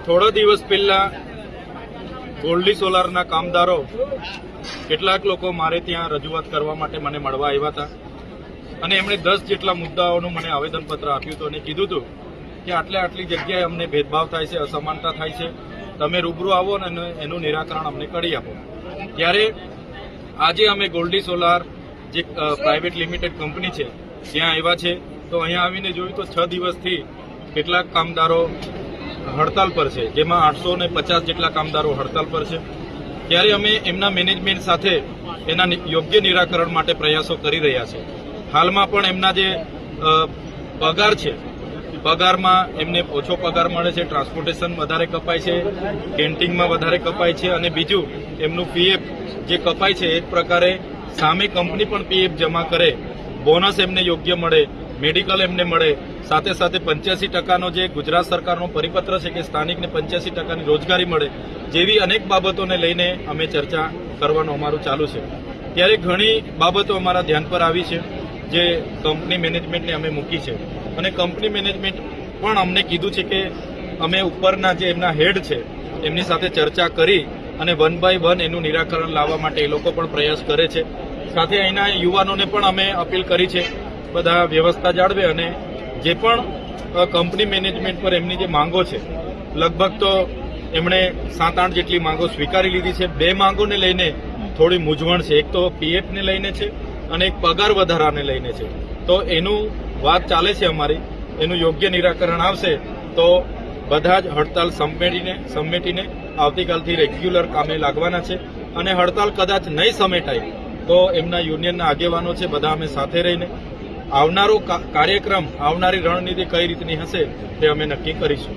થોડા દિવસ પહેલા ગોલ્ડી સોલારના કામદારો કેટલાક લોકો મારે ત્યાં રજૂઆત કરવા માટે મને મળવા આવ્યા હતા અને એમણે 10 જેટલા મુદ્દાઓનું મને આવેદનપત્ર આપ્યું હતું અને કીધું હતું કે આટલી જગ્યાએ અમને ભેદભાવ થાય છે, અસમાનતા થાય છે, તમે રૂબરૂ આવો અને એનું નિરાકરણ અમને કરી આપો। ત્યારે આજે અમે ગોલ્ડી સોલાર જે પ્રાઇવેટ લિમિટેડ કંપની છે ત્યાં આવ્યા છે, તો અહીંયા આવીને જોયું તો 6 દિવસથી કેટલાક કામદારો હડતાલ પર છે, જેમાં 850 જેટલા કામદારો હડતાલ પર છે। ત્યારે અમે એમના મેનેજમેન્ટ સાથે એના યોગ્ય નિરાકરણ માટે પ્રયાસો કરી રહ્યા છે। હાલમાં પણ એમના જે પગાર છે, પગારમાં એમને ઓછો પગાર મળે છે, ટ્રાન્સપોર્ટેશન વધારે કપાય છે, કેન્ટીનમાં વધારે કપાય છે અને બીજું એમનું પીએફ જે કપાય છે એક પ્રકારે સામે કંપની પણ પીએફ જમા કરે, બોનસ એમને યોગ્ય મળે, મેડિકલ એમને મળે, સાથે સાથે 85% જે ગુજરાત સરકારનો પરિપત્ર છે કે સ્થાનિકને 85% રોજગારી મળે, જેવી અનેક બાબતોને લઈને અમે ચર્ચા કરવાનું અમારું ચાલુ છે। ત્યારે ઘણી બાબતો અમારા ધ્યાન પર આવી છે જે કંપની મેનેજમેન્ટને અમે મૂકી છે અને કંપની મેનેજમેન્ટ પણ અમને કીધું છે કે અમે ઉપરના જે એમના હેડ છે એમની સાથે ચર્ચા કરી અને 1 by 1 એનું નિરાકરણ લાવવા માટે એ લોકો પણ પ્રયાસ કરે છે। સાથે અહીંના યુવાનોને પણ અમે અપીલ કરી છે બધા વ્યવસ્થા જાળવે અને જે પણ કંપની મેનેજમેન્ટ પર એમની જે માંગો છે, લગભગ તો એમણે 7-8 જેટલી માંગો સ્વીકારી લીધી છે। 2 માંગોને લઈને થોડી મૂંઝવણ છે, એક તો પીએફને લઈને છે અને એક પગાર વધારાને લઈને છે। તો એનું વાત ચાલે છે અમારી, એનું યોગ્ય નિરાકરણ આવશે તો બધા જ હડતાલ સમેટીને આવતીકાલથી રેગ્યુલર કામે લાગવાના છે અને હડતાલ કદાચ નહીં સમેટાય તો એમના યુનિયનના આગેવાનો છે બધા અમે સાથે રહીને આવનારો કાર્યક્રમ, આવનારી રણનીતિ કઈ રીતની હશે તે અમે નક્કી કરીશું।